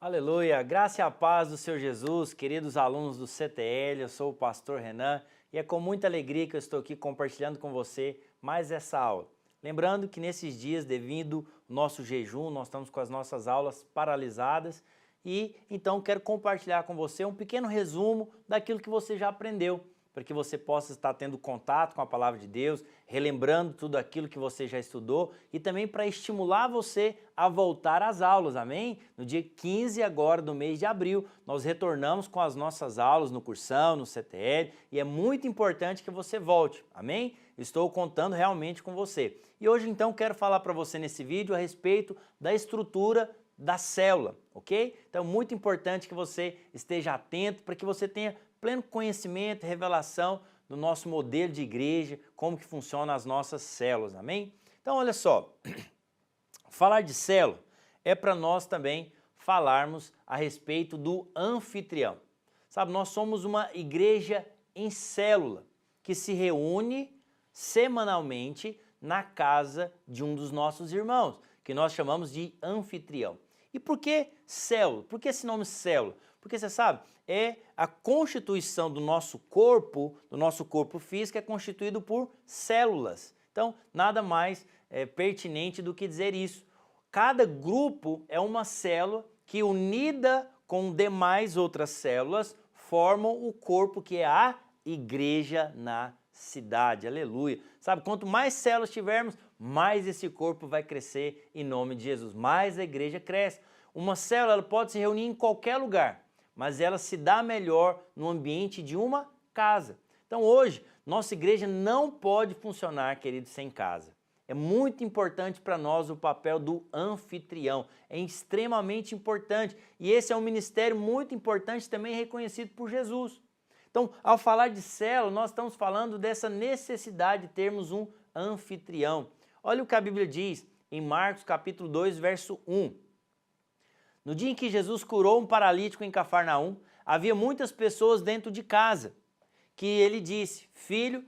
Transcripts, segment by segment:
Aleluia, graça e a paz do Senhor Jesus, queridos alunos do CTL, eu sou o pastor Renan e é com muita alegria que eu estou aqui compartilhando com você mais essa aula. Lembrando que nesses dias, devido ao nosso jejum, nós estamos com as nossas aulas paralisadas e então quero compartilhar com você um pequeno resumo daquilo que você já aprendeu, para que você possa estar tendo contato com a palavra de Deus, relembrando tudo aquilo que você já estudou e também para estimular você a voltar às aulas, amém? No dia 15 agora do mês de abril, nós retornamos com as nossas aulas no cursão, no CTL e é muito importante que você volte, amém? Estou contando realmente com você. E hoje então quero falar para você nesse vídeo a respeito da estrutura da célula, ok? Então muito importante que você esteja atento para que você tenha pleno conhecimento e revelação do nosso modelo de igreja, como que funcionam as nossas células, amém? Então olha só, falar de célula é para nós também falarmos a respeito do anfitrião. Sabe, nós somos uma igreja em célula, que se reúne semanalmente na casa de um dos nossos irmãos, que nós chamamos de anfitrião. E por que célula? Por que esse nome célula? Porque você sabe, é a constituição do nosso corpo físico é constituído por células. Então, nada mais pertinente do que dizer isso. Cada grupo é uma célula que, unida com demais outras células, formam o corpo que é a igreja na cidade. Aleluia. Sabe, quanto mais células tivermos, mais esse corpo vai crescer em nome de Jesus. Mais a igreja cresce. Uma célula ela pode se reunir em qualquer lugar, mas ela se dá melhor no ambiente de uma casa. Então hoje, nossa igreja não pode funcionar, querido, sem casa. É muito importante para nós o papel do anfitrião, é extremamente importante e esse é um ministério muito importante também reconhecido por Jesus. Então, ao falar de célula, nós estamos falando dessa necessidade de termos um anfitrião. Olha o que a Bíblia diz em Marcos capítulo 2, verso 1. No dia em que Jesus curou um paralítico em Cafarnaum, havia muitas pessoas dentro de casa, que ele disse, filho,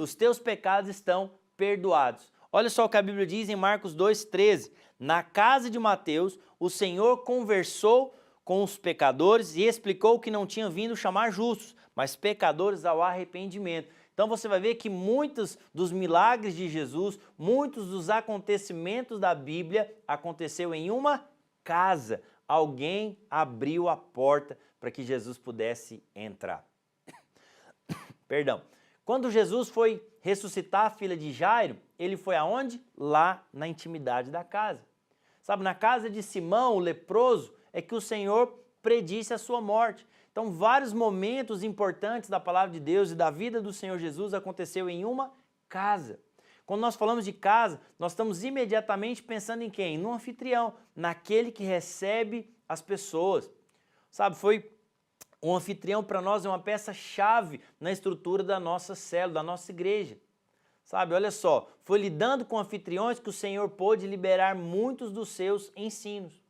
os teus pecados estão perdoados. Olha só o que a Bíblia diz em Marcos 2,13. Na casa de Mateus, o Senhor conversou com os pecadores e explicou que não tinha vindo chamar justos, mas pecadores ao arrependimento. Então você vai ver que muitos dos milagres de Jesus, muitos dos acontecimentos da Bíblia aconteceu em uma casa. Alguém abriu a porta para que Jesus pudesse entrar. Perdão. Quando Jesus foi ressuscitar a filha de Jairo, ele foi aonde? Lá na intimidade da casa. Sabe, na casa de Simão, o leproso, é que o Senhor predisse a sua morte. Então, vários momentos importantes da palavra de Deus e da vida do Senhor Jesus aconteceu em uma casa. Quando nós falamos de casa, nós estamos imediatamente pensando em quem? No anfitrião, naquele que recebe as pessoas. Sabe, um anfitrião para nós é uma peça-chave na estrutura da nossa célula, da nossa igreja. Sabe, olha só, foi lidando com anfitriões que o Senhor pôde liberar muitos dos seus ensinos.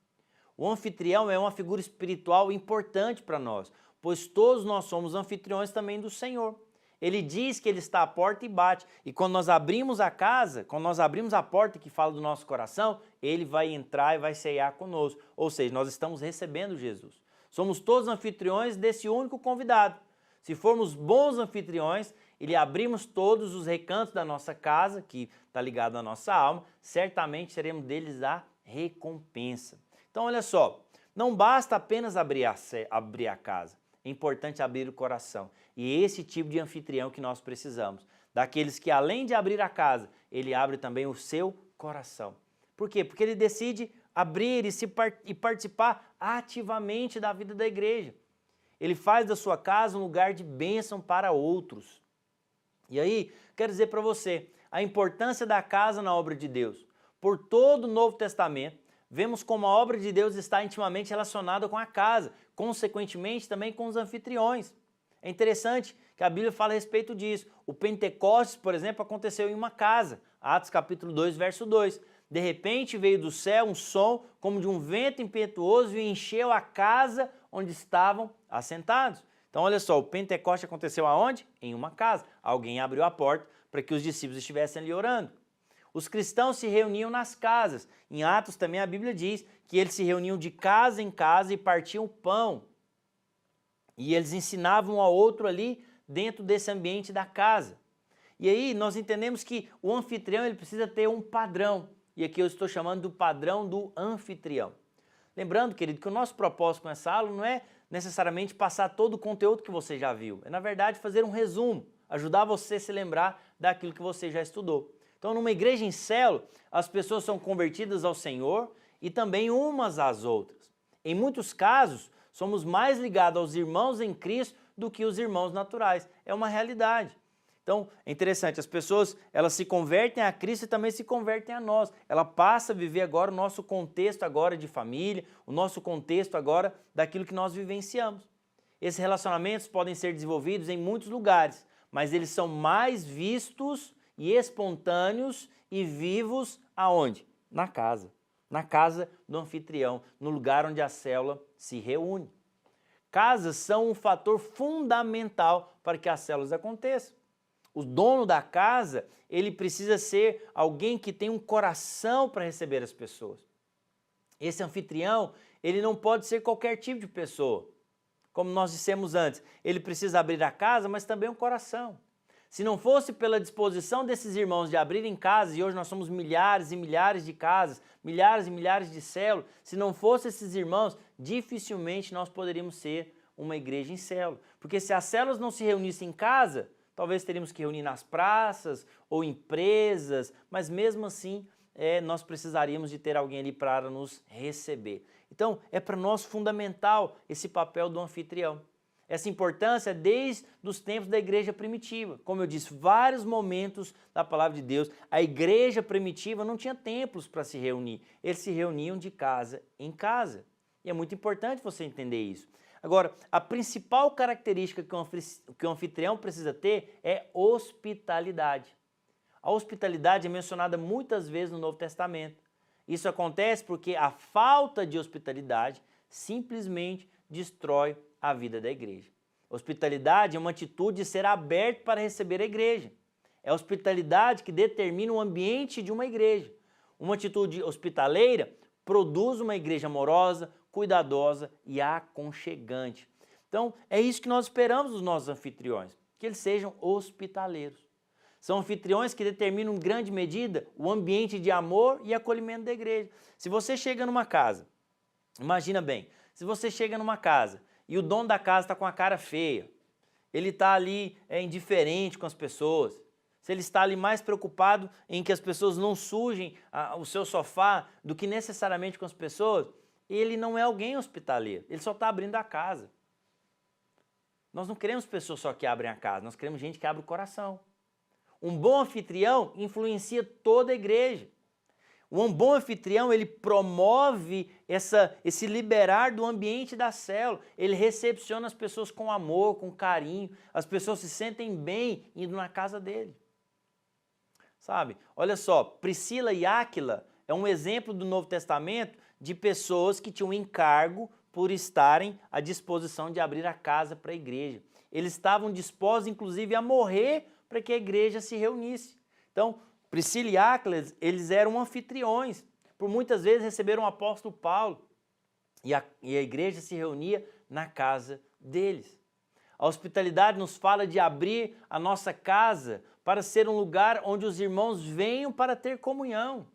O anfitrião é uma figura espiritual importante para nós, pois todos nós somos anfitriões também do Senhor. Ele diz que ele está à porta e bate, e quando nós abrimos a casa, quando nós abrimos a porta que fala do nosso coração, ele vai entrar e vai ceiar conosco, ou seja, nós estamos recebendo Jesus. Somos todos anfitriões desse único convidado. Se formos bons anfitriões e lhe abrimos todos os recantos da nossa casa, que está ligado à nossa alma, certamente seremos deles a recompensa. Então olha só, não basta apenas abrir a casa, é importante abrir o coração. E é esse tipo de anfitrião que nós precisamos, daqueles que além de abrir a casa, ele abre também o seu coração. Por quê? Porque ele decide abrir e participar ativamente da vida da igreja. Ele faz da sua casa um lugar de bênção para outros. E aí, quero dizer para você, a importância da casa na obra de Deus. Por todo o Novo Testamento, vemos como a obra de Deus está intimamente relacionada com a casa, consequentemente também com os anfitriões. É interessante que a Bíblia fala a respeito disso. O Pentecostes, por exemplo, aconteceu em uma casa. Atos capítulo 2, verso 2. De repente veio do céu um som como de um vento impetuoso e encheu a casa onde estavam assentados. Então olha só, o Pentecostes aconteceu aonde? Em uma casa. Alguém abriu a porta para que os discípulos estivessem ali orando. Os cristãos se reuniam nas casas. Em Atos também a Bíblia diz que eles se reuniam de casa em casa e partiam pão. E eles ensinavam um ao outro ali dentro desse ambiente da casa. E aí nós entendemos que o anfitrião ele precisa ter um padrão. E aqui eu estou chamando do padrão do anfitrião. Lembrando, querido, que o nosso propósito com essa aula não é necessariamente passar todo o conteúdo que você já viu. É, na verdade, fazer um resumo, ajudar você a se lembrar daquilo que você já estudou. Então, numa igreja em célula, as pessoas são convertidas ao Senhor e também umas às outras. Em muitos casos, somos mais ligados aos irmãos em Cristo do que os irmãos naturais. É uma realidade. Então, é interessante, as pessoas elas se convertem a Cristo e também se convertem a nós. Ela passa a viver agora o nosso contexto agora de família, o nosso contexto agora daquilo que nós vivenciamos. Esses relacionamentos podem ser desenvolvidos em muitos lugares, mas eles são mais vistos e espontâneos e vivos aonde? Na casa do anfitrião, no lugar onde a célula se reúne. Casas são um fator fundamental para que as células aconteçam. O dono da casa, ele precisa ser alguém que tem um coração para receber as pessoas. Esse anfitrião, ele não pode ser qualquer tipo de pessoa. Como nós dissemos antes, ele precisa abrir a casa, mas também um coração. Se não fosse pela disposição desses irmãos de abrirem casas, e hoje nós somos milhares e milhares de casas, milhares e milhares de células, se não fosse esses irmãos, dificilmente nós poderíamos ser uma igreja em célula. Porque se as células não se reunissem em casa, talvez teríamos que reunir nas praças ou empresas, mas mesmo assim nós precisaríamos de ter alguém ali para nos receber. Então é para nós fundamental esse papel do anfitrião. Essa importância é desde os tempos da igreja primitiva. Como eu disse, vários momentos da palavra de Deus, a igreja primitiva não tinha templos para se reunir. Eles se reuniam de casa em casa. E é muito importante você entender isso. Agora, a principal característica que o anfitrião precisa ter é hospitalidade. A hospitalidade é mencionada muitas vezes no Novo Testamento. Isso acontece porque a falta de hospitalidade simplesmente destrói a vida da igreja. Hospitalidade é uma atitude de ser aberto para receber a igreja. É a hospitalidade que determina o ambiente de uma igreja. Uma atitude hospitaleira produz uma igreja amorosa, cuidadosa e aconchegante. Então, é isso que nós esperamos dos nossos anfitriões, que eles sejam hospitaleiros. São anfitriões que determinam em grande medida o ambiente de amor e acolhimento da igreja. Se você chega numa casa, imagina bem, se você chega numa casa e o dono da casa está com a cara feia, ele está ali indiferente com as pessoas, se ele está ali mais preocupado em que as pessoas não sujem o seu sofá do que necessariamente com as pessoas, ele não é alguém hospitaleiro, ele só está abrindo a casa. Nós não queremos pessoas só que abrem a casa, nós queremos gente que abre o coração. Um bom anfitrião influencia toda a igreja. Um bom anfitrião, ele promove esse liberar do ambiente da célula. Ele recepciona as pessoas com amor, com carinho. As pessoas se sentem bem indo na casa dele. Sabe? Olha só, Priscila e Áquila é um exemplo do Novo Testamento de pessoas que tinham um encargo por estarem à disposição de abrir a casa para a igreja. Eles estavam dispostos, inclusive, a morrer para que a igreja se reunisse. Então, Priscila e Áquila, eles eram anfitriões. Por muitas vezes receberam o apóstolo Paulo e a igreja se reunia na casa deles. A hospitalidade nos fala de abrir a nossa casa para ser um lugar onde os irmãos venham para ter comunhão,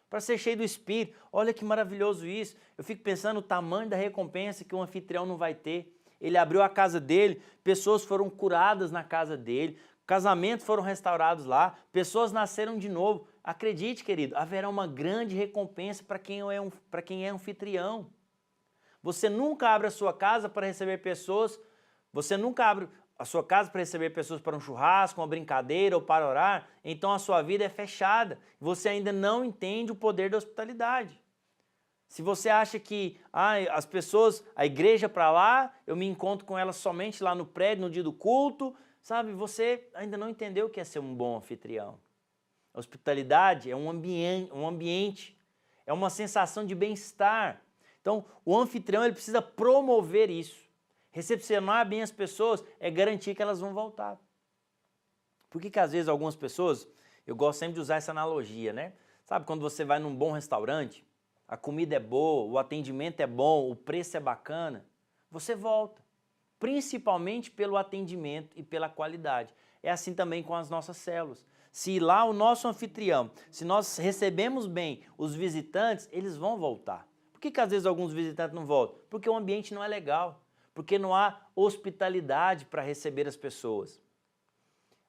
para ser cheio do Espírito. Olha que maravilhoso isso. Eu fico pensando no tamanho da recompensa que um anfitrião não vai ter. Ele abriu a casa dele, pessoas foram curadas na casa dele, casamentos foram restaurados lá, pessoas nasceram de novo. Acredite, querido, haverá uma grande recompensa para quem é anfitrião. Você nunca abre a sua casa para receber pessoas, você nunca abre a sua casa para receber pessoas para um churrasco, uma brincadeira ou para orar, então a sua vida é fechada. Você ainda não entende o poder da hospitalidade. Se você acha que as pessoas, a igreja para lá, eu me encontro com elas somente lá no prédio, no dia do culto, sabe, você ainda não entendeu o que é ser um bom anfitrião. A hospitalidade é um ambiente, é uma sensação de bem-estar. Então, o anfitrião ele precisa promover isso. Recepcionar bem as pessoas é garantir que elas vão voltar. Por que às vezes algumas pessoas, Eu gosto sempre de usar essa analogia, né? Sabe quando você vai num bom restaurante, a comida é boa, o atendimento é bom, o preço é bacana, você volta, principalmente pelo atendimento e pela qualidade. É assim também com as nossas células. Se lá o nosso anfitrião, se nós recebemos bem os visitantes, eles vão voltar. Por que às vezes alguns visitantes não voltam? Porque o ambiente não é legal, porque não há hospitalidade para receber as pessoas.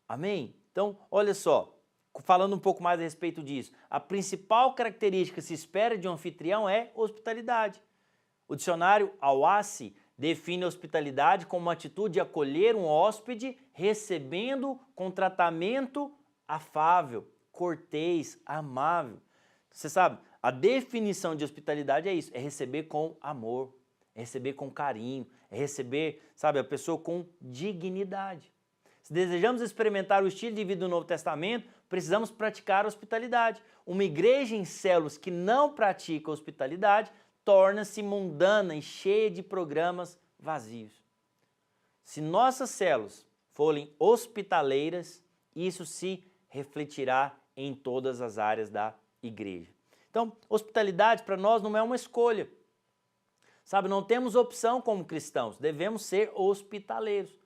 Amém? Então, olha só, falando um pouco mais a respeito disso, a principal característica que se espera de um anfitrião é hospitalidade. O dicionário Awassi define a hospitalidade como uma atitude de acolher um hóspede recebendo com tratamento afável, cortês, amável. Você sabe, a definição de hospitalidade é isso, é receber com amor, é receber com carinho, é receber, sabe, a pessoa com dignidade. Se desejamos experimentar o estilo de vida do Novo Testamento, precisamos praticar a hospitalidade. Uma igreja em células que não pratica a hospitalidade torna-se mundana e cheia de programas vazios. Se nossas células forem hospitaleiras, isso se refletirá em todas as áreas da igreja. Então, hospitalidade para nós não é uma escolha. Sabe, não temos opção como cristãos, devemos ser hospitaleiros.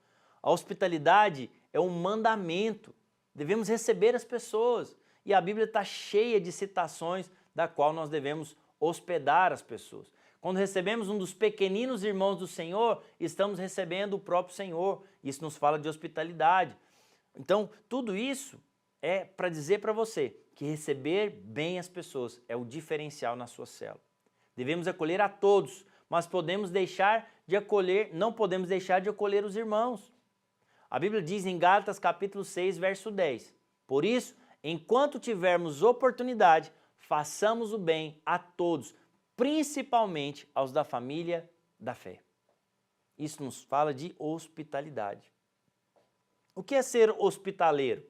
A hospitalidade é um mandamento, devemos receber as pessoas. E a Bíblia está cheia de citações da qual nós devemos hospedar as pessoas. Quando recebemos um dos pequeninos irmãos do Senhor, estamos recebendo o próprio Senhor. Isso nos fala de hospitalidade. Então, tudo isso é para dizer para você que receber bem as pessoas é o diferencial na sua célula. Devemos acolher a todos, mas não podemos deixar de acolher os irmãos. A Bíblia diz em Gálatas capítulo 6, verso 10, por isso, enquanto tivermos oportunidade, façamos o bem a todos, principalmente aos da família da fé. Isso nos fala de hospitalidade. O que é ser hospitaleiro?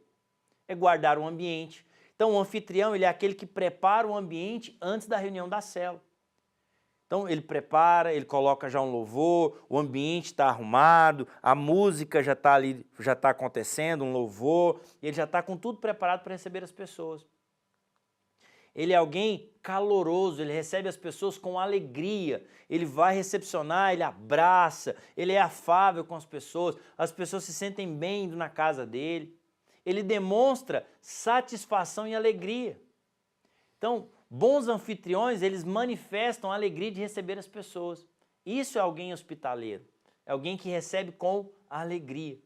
É guardar o ambiente. Então, o anfitrião ele é aquele que prepara o ambiente antes da reunião da célula. Então, ele prepara, ele coloca já um louvor, o ambiente está arrumado, a música já está ali, já está acontecendo, um louvor, e ele já está com tudo preparado para receber as pessoas. Ele é alguém caloroso, ele recebe as pessoas com alegria, ele vai recepcionar, ele abraça, ele é afável com as pessoas se sentem bem indo na casa dele. Ele demonstra satisfação e alegria. Então, bons anfitriões, eles manifestam a alegria de receber as pessoas. Isso é alguém hospitaleiro, é alguém que recebe com alegria.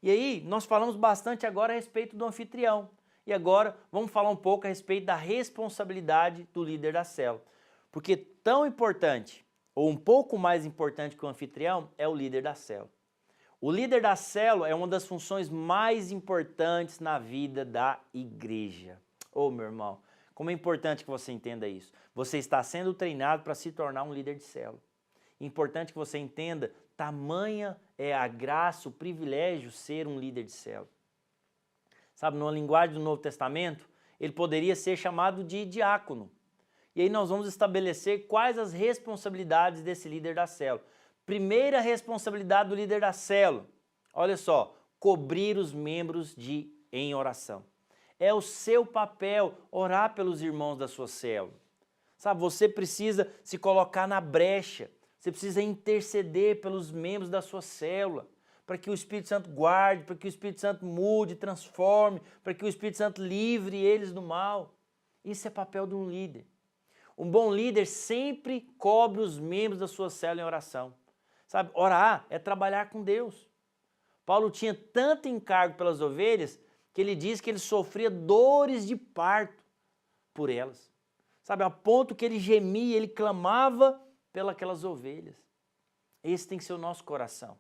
E aí, nós falamos bastante agora a respeito do anfitrião. E agora, vamos falar um pouco a respeito da responsabilidade do líder da célula. Porque tão importante, ou um pouco mais importante que o anfitrião, é o líder da célula. O líder da célula é uma das funções mais importantes na vida da igreja. Ô, meu irmão, como é importante que você entenda isso. Você está sendo treinado para se tornar um líder de célula. Importante que você entenda, tamanha é a graça, o privilégio ser um líder de célula. Sabe, numa linguagem do Novo Testamento, ele poderia ser chamado de diácono. E aí nós vamos estabelecer quais as responsabilidades desse líder da célula. Primeira responsabilidade do líder da célula, olha só, cobrir os membros em oração. É o seu papel orar pelos irmãos da sua célula. Sabe, você precisa se colocar na brecha, você precisa interceder pelos membros da sua célula, para que o Espírito Santo guarde, para que o Espírito Santo mude, transforme, para que o Espírito Santo livre eles do mal. Isso é papel de um líder. Um bom líder sempre cobre os membros da sua célula em oração. Sabe, orar é trabalhar com Deus. Paulo tinha tanto encargo pelas ovelhas que ele diz que ele sofria dores de parto por elas. Sabe, a ponto que ele gemia, ele clamava pelas ovelhas. Esse tem que ser o nosso coração.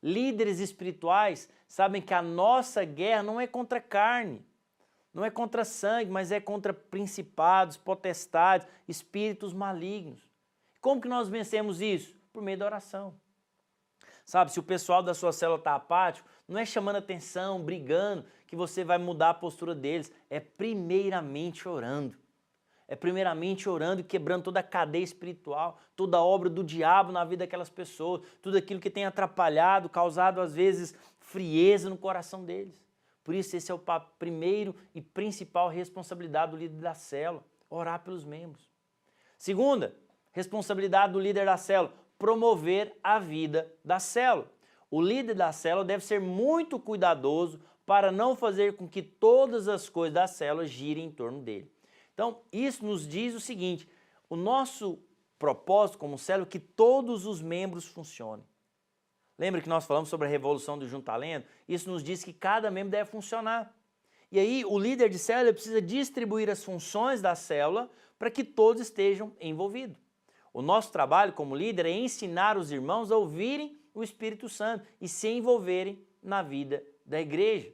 Líderes espirituais sabem que a nossa guerra não é contra carne, não é contra sangue, mas é contra principados, potestades, espíritos malignos. Como que nós vencemos isso? Por meio da oração. Sabe, se o pessoal da sua célula está apático, não é chamando atenção, brigando, que você vai mudar a postura deles. É primeiramente orando. É primeiramente orando e quebrando toda a cadeia espiritual, toda a obra do diabo na vida daquelas pessoas, tudo aquilo que tem atrapalhado, causado às vezes frieza no coração deles. Por isso, esse é o primeiro e principal responsabilidade do líder da célula, orar pelos membros. Segunda, responsabilidade do líder da célula, promover a vida da célula. O líder da célula deve ser muito cuidadoso para não fazer com que todas as coisas da célula girem em torno dele. Então, isso nos diz o seguinte, o nosso propósito como célula é que todos os membros funcionem. Lembra que nós falamos sobre a revolução do junto-talento? Isso nos diz que cada membro deve funcionar. E aí, o líder de célula precisa distribuir as funções da célula para que todos estejam envolvidos. O nosso trabalho como líder é ensinar os irmãos a ouvirem o Espírito Santo e se envolverem na vida da igreja.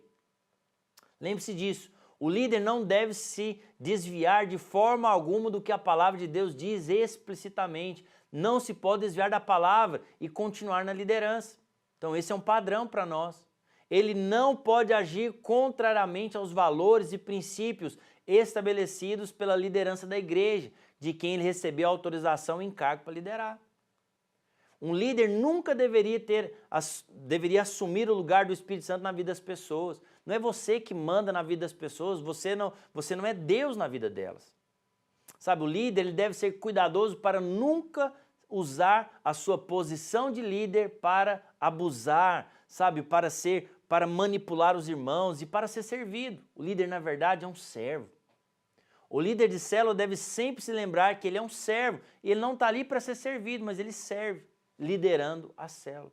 Lembre-se disso, o líder não deve se desviar de forma alguma do que a palavra de Deus diz explicitamente. Não se pode desviar da palavra e continuar na liderança. Então esse é um padrão para nós. Ele não pode agir contrariamente aos valores e princípios estabelecidos pela liderança da igreja, de quem ele recebeu autorização e encargo para liderar. Um líder nunca deveria assumir o lugar do Espírito Santo na vida das pessoas. Não é você que manda na vida das pessoas, você não é Deus na vida delas. Sabe, o líder ele deve ser cuidadoso para nunca usar a sua posição de líder para abusar, sabe, para manipular os irmãos e para ser servido. O líder, na verdade, é um servo. O líder de célula deve sempre se lembrar que ele é um servo e ele não está ali para ser servido, mas ele serve, liderando a célula.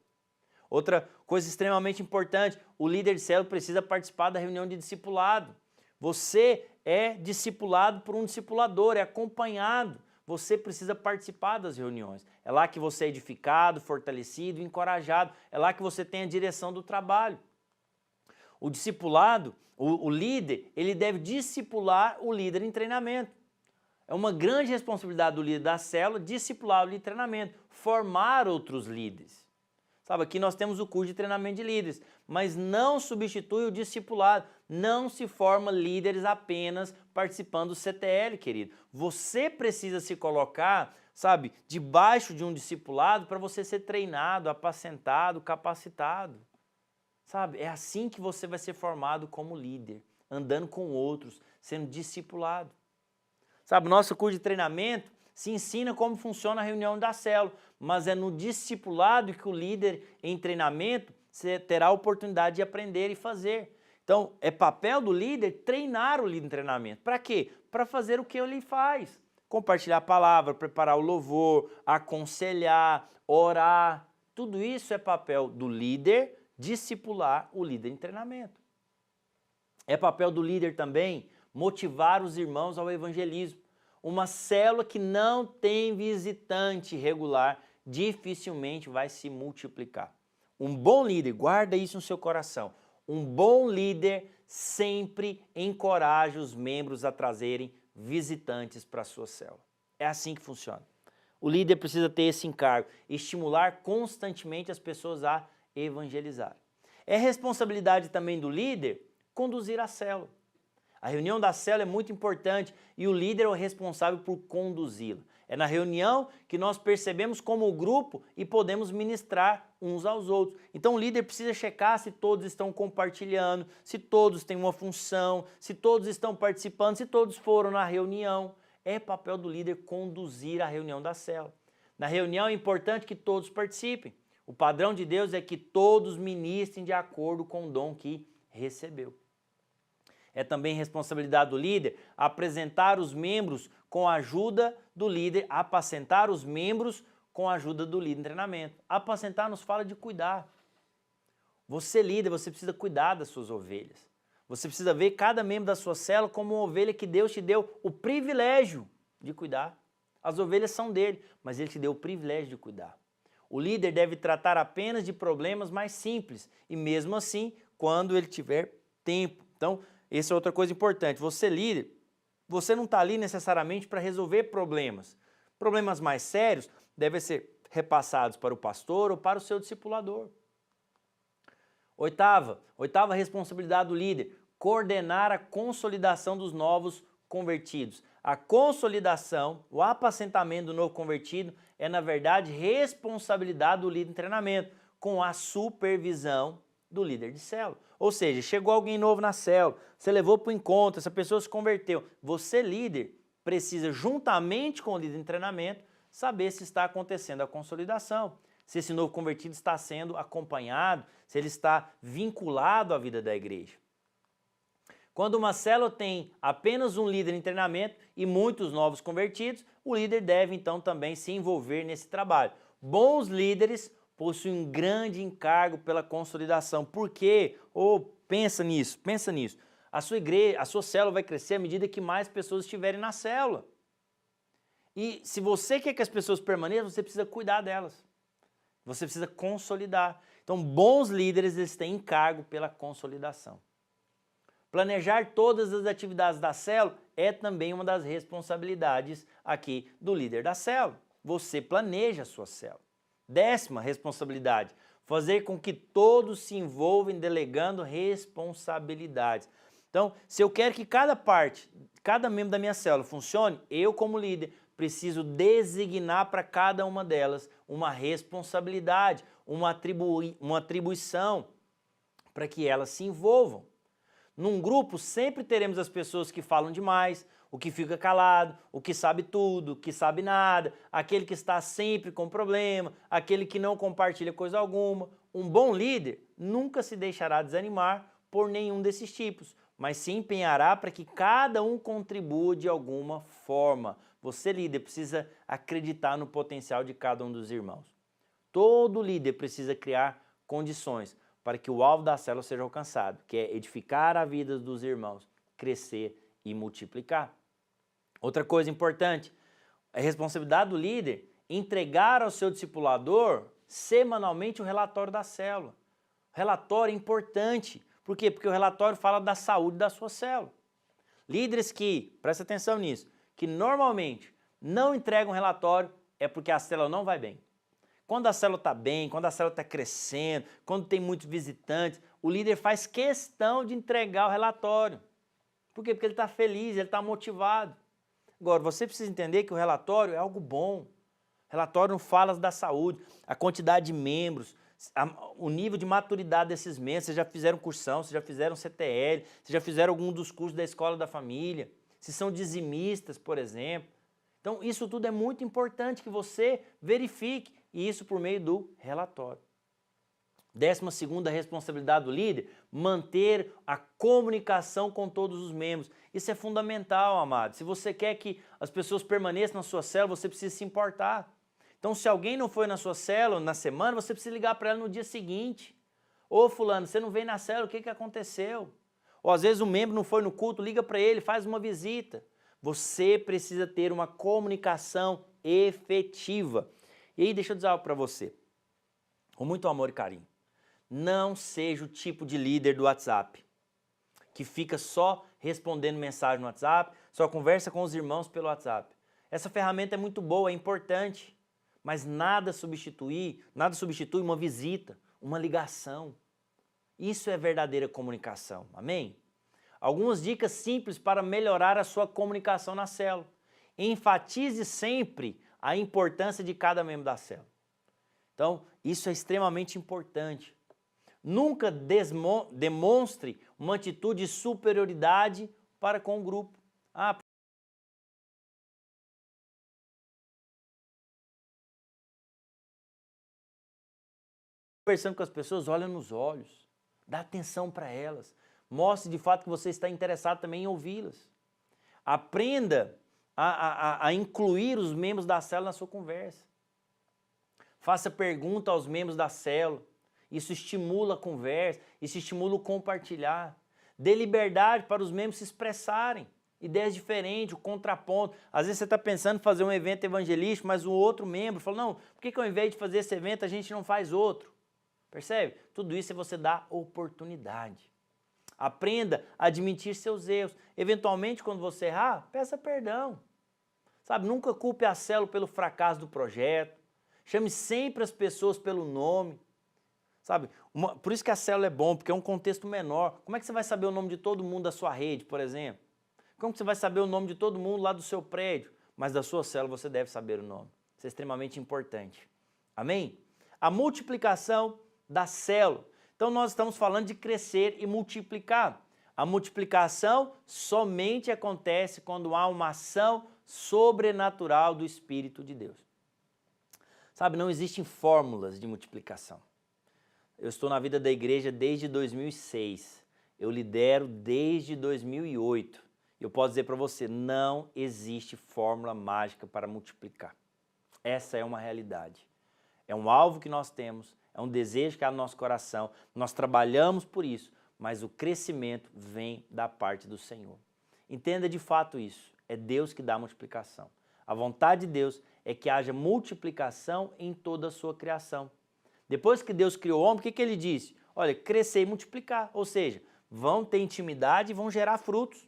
Outra coisa extremamente importante, o líder de célula precisa participar da reunião de discipulado. Você é discipulado por um discipulador, é acompanhado. Você precisa participar das reuniões. É lá que você é edificado, fortalecido, encorajado. É lá que você tem a direção do trabalho. O discipulado, o líder, ele deve discipular o líder em treinamento. É uma grande responsabilidade do líder da célula discipular o líder em treinamento, formar outros líderes. Sabe, aqui nós temos o curso de treinamento de líderes, mas não substitui o discipulado. Não se forma líderes apenas participando do CTL, querido. Você precisa se colocar, sabe, debaixo de um discipulado para você ser treinado, apacentado, capacitado. Sabe, é assim que você vai ser formado como líder, andando com outros, sendo discipulado. Sabe, o nosso curso de treinamento se ensina como funciona a reunião da célula, mas é no discipulado que o líder em treinamento terá a oportunidade de aprender e fazer. Então, é papel do líder treinar o líder em treinamento. Para quê? Para fazer o que ele faz. Compartilhar a palavra, preparar o louvor, aconselhar, orar. Tudo isso é papel do líder discipular o líder em treinamento. É papel do líder também motivar os irmãos ao evangelismo. Uma célula que não tem visitante regular dificilmente vai se multiplicar. Um bom líder, guarda isso no seu coração, um bom líder sempre encoraja os membros a trazerem visitantes para a sua célula. É assim que funciona. O líder precisa ter esse encargo, estimular constantemente as pessoas a evangelizar. É responsabilidade também do líder conduzir a célula. A reunião da célula é muito importante e o líder é o responsável por conduzi-la. É na reunião que nós percebemos como o grupo e podemos ministrar uns aos outros. Então o líder precisa checar se todos estão compartilhando, se todos têm uma função, se todos estão participando, se todos foram na reunião. É papel do líder conduzir a reunião da célula. Na reunião é importante que todos participem. O padrão de Deus é que todos ministrem de acordo com o dom que recebeu. É também responsabilidade do líder apresentar os membros com a ajuda do líder, apacentar os membros com a ajuda do líder em treinamento. Apacentar nos fala de cuidar. Você líder, você precisa cuidar das suas ovelhas. Você precisa ver cada membro da sua célula como uma ovelha que Deus te deu o privilégio de cuidar. As ovelhas são dele, mas ele te deu o privilégio de cuidar. O líder deve tratar apenas de problemas mais simples e mesmo assim, quando ele tiver tempo. Então, essa é outra coisa importante. Você líder, você não está ali necessariamente para resolver problemas. Problemas mais sérios devem ser repassados para o pastor ou para o seu discipulador. Oitava responsabilidade do líder, coordenar a consolidação dos novos convertidos. A consolidação, o apacentamento do novo convertido é, na verdade, responsabilidade do líder em treinamento, com a supervisão do líder de célula. Ou seja, chegou alguém novo na célula, você levou para o encontro, essa pessoa se converteu. Você, líder, precisa, juntamente com o líder de treinamento, saber se está acontecendo a consolidação, se esse novo convertido está sendo acompanhado, se ele está vinculado à vida da igreja. Quando uma célula tem apenas um líder em treinamento e muitos novos convertidos, o líder deve então também se envolver nesse trabalho. Bons líderes possuem um grande encargo pela consolidação. Por quê? Pensa nisso. A sua igreja, a sua célula vai crescer à medida que mais pessoas estiverem na célula. E se você quer que as pessoas permaneçam, você precisa cuidar delas. Você precisa consolidar. Então, bons líderes, eles têm encargo pela consolidação. Planejar todas as atividades da célula é também uma das responsabilidades aqui do líder da célula. Você planeja a sua célula. 10ª responsabilidade, fazer com que todos se envolvam delegando responsabilidades. Então, se eu quero que cada membro da minha célula funcione, eu como líder preciso designar para cada uma delas uma responsabilidade, uma atribuição para que elas se envolvam. Num grupo sempre teremos as pessoas que falam demais, o que fica calado, o que sabe tudo, o que sabe nada, aquele que está sempre com problema, aquele que não compartilha coisa alguma. Um bom líder nunca se deixará desanimar por nenhum desses tipos, mas se empenhará para que cada um contribua de alguma forma. Você, líder, precisa acreditar no potencial de cada um dos irmãos. Todo líder precisa criar condições para que o alvo da célula seja alcançado, que é edificar a vida dos irmãos, crescer e multiplicar. Outra coisa importante, a responsabilidade do líder entregar ao seu discipulador semanalmente o relatório da célula. O relatório é importante. Por quê? Porque o relatório fala da saúde da sua célula. Líderes que, presta atenção nisso, que normalmente não entregam relatório é porque a célula não vai bem. Quando a célula está bem, quando a célula está crescendo, quando tem muitos visitantes, o líder faz questão de entregar o relatório. Por quê? Porque ele está feliz, ele está motivado. Agora, você precisa entender que o relatório é algo bom. O relatório não fala da saúde, a quantidade de membros, o nível de maturidade desses membros. Vocês já fizeram cursão, vocês já fizeram CTL, vocês já fizeram algum dos cursos da escola da família, se são dizimistas, por exemplo. Então, isso tudo é muito importante que você verifique, e isso por meio do relatório. 12ª responsabilidade do líder, manter a comunicação com todos os membros. Isso é fundamental, amado. Se você quer que as pessoas permaneçam na sua célula, você precisa se importar. Então, se alguém não foi na sua célula na semana, você precisa ligar para ela no dia seguinte. Ô fulano, você não veio na célula, o que aconteceu? Ou às vezes o membro não foi no culto, liga para ele, faz uma visita. Você precisa ter uma comunicação efetiva. E aí, deixa eu dizer algo para você, com muito amor e carinho. Não seja o tipo de líder do WhatsApp, que fica só respondendo mensagem no WhatsApp, só conversa com os irmãos pelo WhatsApp. Essa ferramenta é muito boa, é importante, mas nada substitui uma visita, uma ligação. Isso é verdadeira comunicação, amém? Algumas dicas simples para melhorar a sua comunicação na célula. Enfatize sempre a importância de cada membro da célula. Então, isso é extremamente importante. Nunca demonstre uma atitude de superioridade para com o grupo. Conversando com as pessoas, olha nos olhos, dá atenção para elas, mostre de fato que você está interessado também em ouvi-las. Aprenda a incluir os membros da célula na sua conversa. Faça pergunta aos membros da célula. Isso estimula a conversa, isso estimula o compartilhar. Dê liberdade para os membros se expressarem. Ideias diferentes, o contraponto. Às vezes você está pensando em fazer um evento evangelístico, mas o outro membro fala, não, por que ao invés de fazer esse evento a gente não faz outro? Percebe? Tudo isso é você dar oportunidade. Aprenda a admitir seus erros. Eventualmente, quando você errar, peça perdão. Sabe, nunca culpe a célula pelo fracasso do projeto. Chame sempre as pessoas pelo nome. Sabe, por isso que a célula é bom, porque é um contexto menor. Como é que você vai saber o nome de todo mundo da sua rede, por exemplo? Como que você vai saber o nome de todo mundo lá do seu prédio? Mas da sua célula você deve saber o nome. Isso é extremamente importante. Amém? A multiplicação da célula Então nós estamos falando de crescer e multiplicar. A multiplicação somente acontece quando há uma ação sobrenatural do Espírito de Deus. Sabe, não existem fórmulas de multiplicação. Eu estou na vida da igreja desde 2006. Eu lidero desde 2008. Eu posso dizer para você, não existe fórmula mágica para multiplicar. Essa é uma realidade. É um alvo que nós temos, é um desejo que há no nosso coração, nós trabalhamos por isso, mas o crescimento vem da parte do Senhor. Entenda de fato isso, é Deus que dá a multiplicação. A vontade de Deus é que haja multiplicação em toda a sua criação. Depois que Deus criou o homem, o que ele disse? Olha, crescer e multiplicar, ou seja, vão ter intimidade e vão gerar frutos.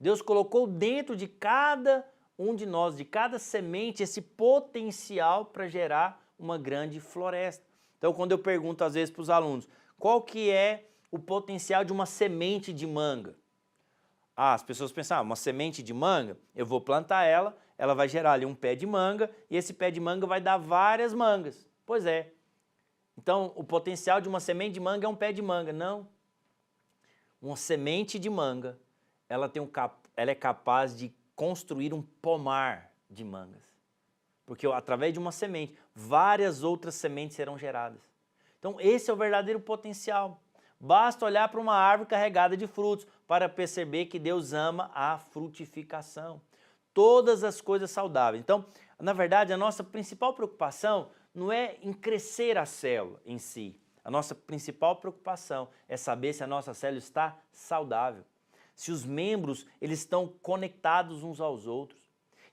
Deus colocou dentro de cada um de nós, de cada semente, esse potencial para gerar uma grande floresta. Então, quando eu pergunto às vezes para os alunos, qual que é o potencial de uma semente de manga? As pessoas pensam, uma semente de manga, eu vou plantar ela, ela vai gerar ali um pé de manga e esse pé de manga vai dar várias mangas. Pois é. Então, o potencial de uma semente de manga é um pé de manga. Não. Uma semente de manga, ela é capaz de construir um pomar de mangas. Porque através de uma semente, várias outras sementes serão geradas. Então, esse é o verdadeiro potencial. Basta olhar para uma árvore carregada de frutos para perceber que Deus ama a frutificação. Todas as coisas saudáveis. Então, na verdade, a nossa principal preocupação não é em crescer a célula em si. A nossa principal preocupação é saber se a nossa célula está saudável. Se os membros eles estão conectados uns aos outros.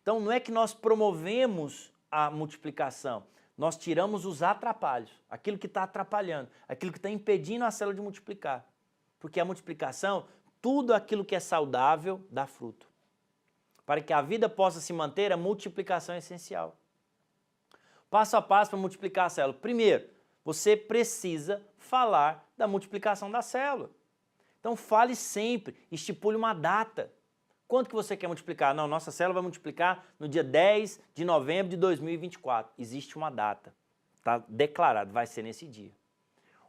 Então, não é que nós promovemos a multiplicação, nós tiramos os atrapalhos, aquilo que está atrapalhando, aquilo que está impedindo a célula de multiplicar. Porque a multiplicação, tudo aquilo que é saudável, dá fruto. Para que a vida possa se manter, a multiplicação é essencial. Passo a passo para multiplicar a célula. Primeiro, você precisa falar da multiplicação da célula. Então fale sempre, estipule uma data. Quanto que você quer multiplicar? Não, nossa célula vai multiplicar no dia 10 de novembro de 2024. Existe uma data, está declarado, vai ser nesse dia.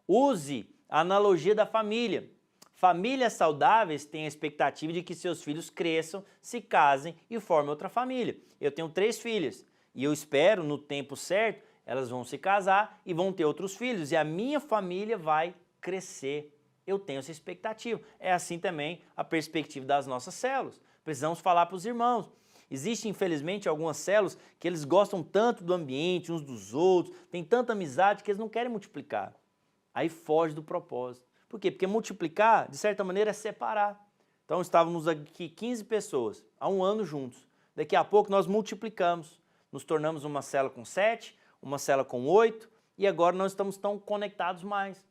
Use a analogia da família. Famílias saudáveis têm a expectativa de que seus filhos cresçam, se casem e formem outra família. Eu tenho 3 filhas e eu espero, no tempo certo, elas vão se casar e vão ter outros filhos e a minha família vai crescer. Eu tenho essa expectativa. É assim também a perspectiva das nossas células. Precisamos falar para os irmãos. Existem, infelizmente, algumas células que eles gostam tanto do ambiente, uns dos outros, têm tanta amizade que eles não querem multiplicar. Aí foge do propósito. Por quê? Porque multiplicar, de certa maneira, é separar. Então, estávamos aqui 15 pessoas, há um ano juntos. Daqui a pouco nós multiplicamos. Nos tornamos uma célula com 7, uma célula com 8, e agora nós estamos tão conectados mais.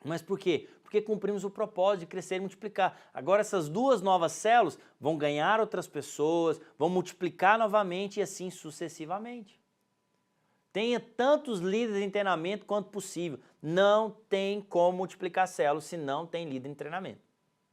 Mas por quê? Porque cumprimos o propósito de crescer e multiplicar. Agora essas 2 novas células vão ganhar outras pessoas, vão multiplicar novamente e assim sucessivamente. Tenha tantos líderes em treinamento quanto possível. Não tem como multiplicar células se não tem líder em treinamento.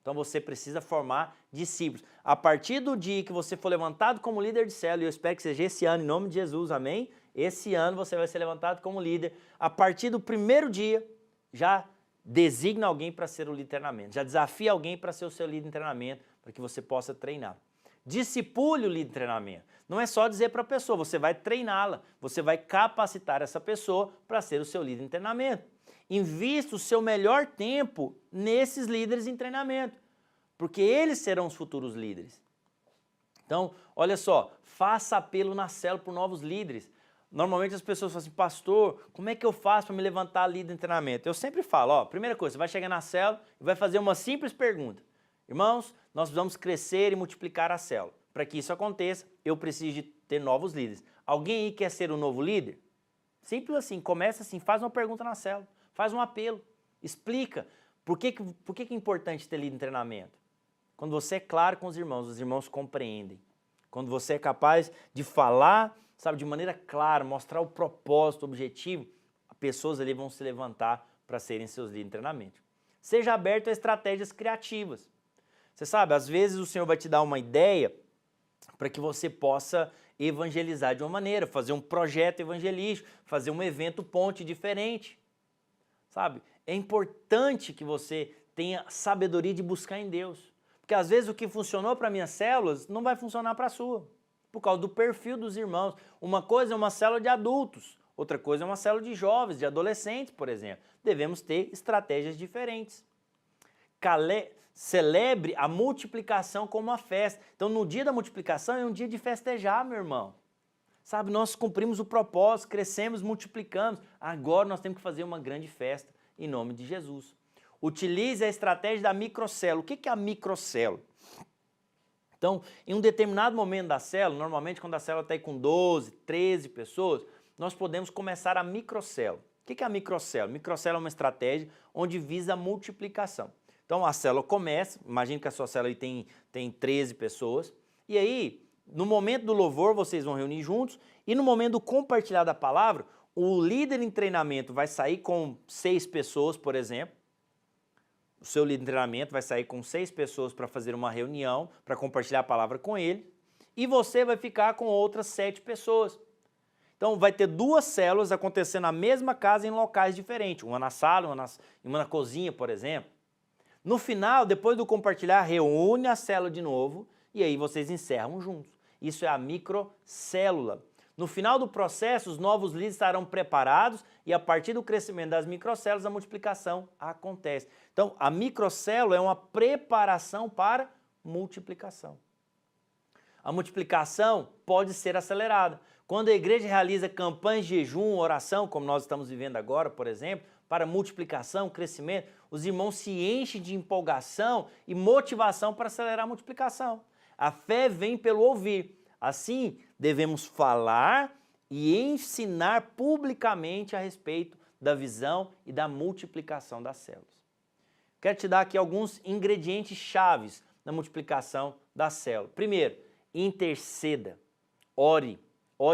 Então você precisa formar discípulos. A partir do dia que você for levantado como líder de célula, e eu espero que seja esse ano, em nome de Jesus, amém? Esse ano você vai ser levantado como líder. A partir do primeiro dia, já designa alguém para ser o líder de treinamento. Já desafia alguém para ser o seu líder de treinamento, para que você possa treinar. Discipule o líder de treinamento. Não é só dizer para a pessoa, você vai treiná-la, você vai capacitar essa pessoa para ser o seu líder em treinamento. Invista o seu melhor tempo nesses líderes em treinamento, porque eles serão os futuros líderes. Então, olha só, faça apelo na célula por novos líderes. Normalmente as pessoas falam assim, pastor, como é que eu faço para me levantar líder em treinamento? Eu sempre falo, ó, primeira coisa, você vai chegar na célula e vai fazer uma simples pergunta. Irmãos, nós precisamos crescer e multiplicar a célula. Para que isso aconteça, eu preciso de ter novos líderes. Alguém aí quer ser um novo líder? Simples assim, começa assim, faz uma pergunta na célula, faz um apelo, explica por que é importante ter líder em treinamento. Quando você é claro com os irmãos compreendem. Quando você é capaz de falar, sabe, de maneira clara, mostrar o propósito, o objetivo, as pessoas ali vão se levantar para serem seus líderes em treinamento. Seja aberto a estratégias criativas. Você sabe, às vezes o Senhor vai te dar uma ideia para que você possa evangelizar de uma maneira, fazer um projeto evangelístico, fazer um evento ponte diferente. Sabe, É importante que você tenha sabedoria de buscar em Deus. Porque às vezes o que funcionou para minhas células não vai funcionar para a sua, por causa do perfil dos irmãos. Uma coisa é uma célula de adultos, outra coisa é uma célula de jovens, de adolescentes, por exemplo. Devemos ter estratégias diferentes. Celebre a multiplicação como uma festa. Então, no dia da multiplicação é um dia de festejar, meu irmão. Sabe, nós cumprimos o propósito, crescemos, multiplicamos. Agora nós temos que fazer uma grande festa em nome de Jesus. Utilize a estratégia da microcélula. O que é a microcélula? Então, em um determinado momento da célula, normalmente quando a célula está aí com 12, 13 pessoas, nós podemos começar a microcélula. O que é a microcélula? Microcélula é uma estratégia onde visa a multiplicação. Então, a célula começa, imagine que a sua célula aí tem 13 pessoas, e aí, no momento do louvor, vocês vão reunir juntos, e no momento do compartilhar da palavra, o líder em treinamento vai sair com 6 pessoas, por exemplo. O seu líder em treinamento vai sair com 6 pessoas para fazer uma reunião, para compartilhar a palavra com ele, e você vai ficar com outras 7 pessoas. Então, vai ter 2 células acontecendo na mesma casa em locais diferentes, uma na sala, uma na cozinha, por exemplo. No final, depois do compartilhar, reúne a célula de novo e aí vocês encerram juntos. Isso é a microcélula. No final do processo, os novos líderes estarão preparados e a partir do crescimento das microcélulas, a multiplicação acontece. Então, a microcélula é uma preparação para multiplicação. A multiplicação pode ser acelerada. Quando a igreja realiza campanhas de jejum, oração, como nós estamos vivendo agora, por exemplo, para multiplicação, crescimento, os irmãos se enchem de empolgação e motivação para acelerar a multiplicação. A fé vem pelo ouvir. Assim, devemos falar e ensinar publicamente a respeito da visão e da multiplicação das células. Quero te dar aqui alguns ingredientes chaves na multiplicação da célula. Primeiro, interceda. Ore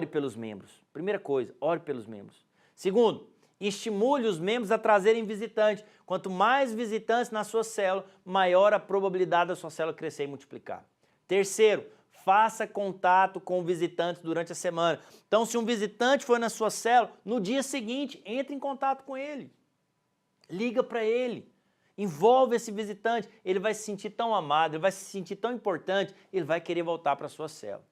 pelos membros. Primeira coisa, ore pelos membros. Segundo, estimule os membros a trazerem visitantes. Quanto mais visitantes na sua célula, maior a probabilidade da sua célula crescer e multiplicar. Terceiro, faça contato com visitantes durante a semana. Então, se um visitante for na sua célula, no dia seguinte, entre em contato com ele. Liga para ele. Envolve esse visitante. Ele vai se sentir tão amado, ele vai se sentir tão importante, ele vai querer voltar para a sua célula.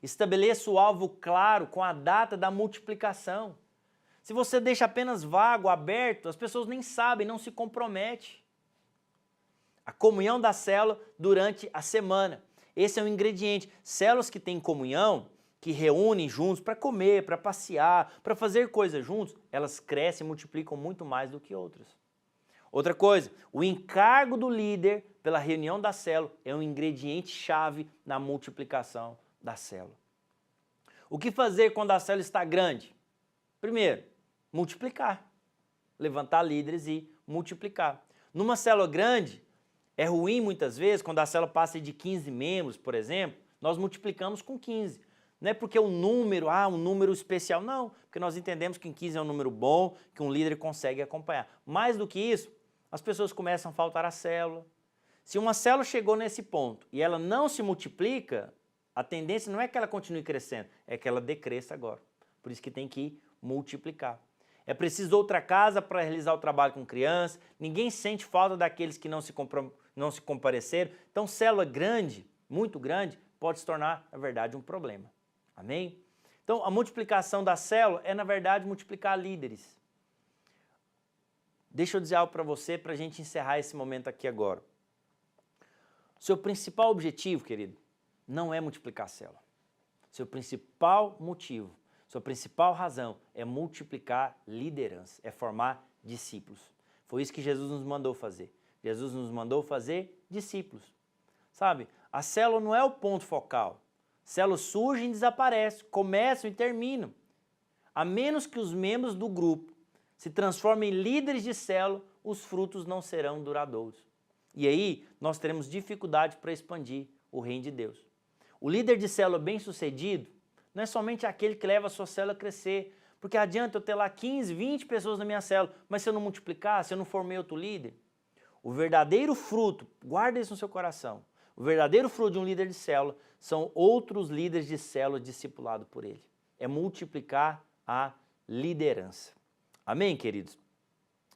Estabeleça o alvo claro com a data da multiplicação. Se você deixa apenas vago, aberto, as pessoas nem sabem, não se comprometem. A comunhão da célula durante a semana. Esse é um ingrediente. Células que têm comunhão, que reúnem juntos para comer, para passear, para fazer coisas juntos, elas crescem e multiplicam muito mais do que outras. Outra coisa, o encargo do líder pela reunião da célula é um ingrediente chave na multiplicação da célula. O que fazer quando a célula está grande? Primeiro, multiplicar. Levantar líderes e multiplicar. Numa célula grande, é ruim muitas vezes, quando a célula passa de 15 membros, por exemplo, nós multiplicamos com 15. Não é porque um número especial, não. Porque nós entendemos que 15 é um número bom, que um líder consegue acompanhar. Mais do que isso, as pessoas começam a faltar à célula. Se uma célula chegou nesse ponto e ela não se multiplica, a tendência não é que ela continue crescendo, é que ela decresça agora. Por isso que tem que multiplicar. É preciso outra casa para realizar o trabalho com crianças, ninguém sente falta daqueles que não se compareceram. Então, célula grande, muito grande, pode se tornar, na verdade, um problema. Amém? Então, a multiplicação da célula é, na verdade, multiplicar líderes. Deixa eu dizer algo para você, para a gente encerrar esse momento aqui agora. Seu principal objetivo, querido, não é multiplicar a célula. Seu principal motivo, sua principal razão é multiplicar liderança, é formar discípulos. Foi isso que Jesus nos mandou fazer. Jesus nos mandou fazer discípulos. Sabe, a célula não é o ponto focal. Células surgem e desaparecem, começam e terminam. A menos que os membros do grupo se transformem em líderes de célula, os frutos não serão duradouros. E aí, nós teremos dificuldade para expandir o reino de Deus. O líder de célula bem-sucedido não é somente aquele que leva a sua célula a crescer, porque adianta eu ter lá 15, 20 pessoas na minha célula, mas se eu não multiplicar, se eu não formei outro líder, o verdadeiro fruto, guarda isso no seu coração, o verdadeiro fruto de um líder de célula são outros líderes de célula discipulados por ele. É multiplicar a liderança. Amém, queridos?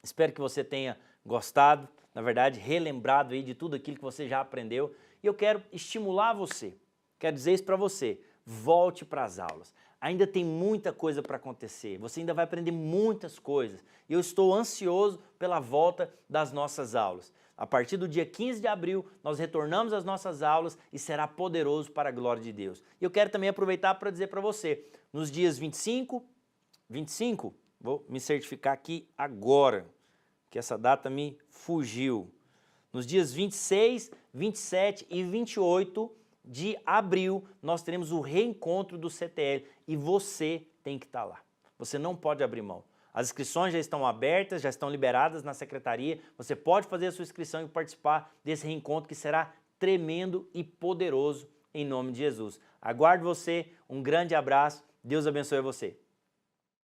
Espero que você tenha gostado, na verdade, relembrado aí de tudo aquilo que você já aprendeu. E eu quero estimular você, quero dizer isso para você, volte para as aulas. Ainda tem muita coisa para acontecer, você ainda vai aprender muitas coisas. E eu estou ansioso pela volta das nossas aulas. A partir do dia 15 de abril, nós retornamos às nossas aulas e será poderoso para a glória de Deus. E eu quero também aproveitar para dizer para você, nos dias 25, vou me certificar aqui agora, que essa data me fugiu. Nos dias 26, 27 e 28 de abril, nós teremos o reencontro do CTL e você tem que estar lá. Você não pode abrir mão. As inscrições já estão abertas, já estão liberadas na secretaria. Você pode fazer a sua inscrição e participar desse reencontro que será tremendo e poderoso em nome de Jesus. Aguardo você, um grande abraço, Deus abençoe você.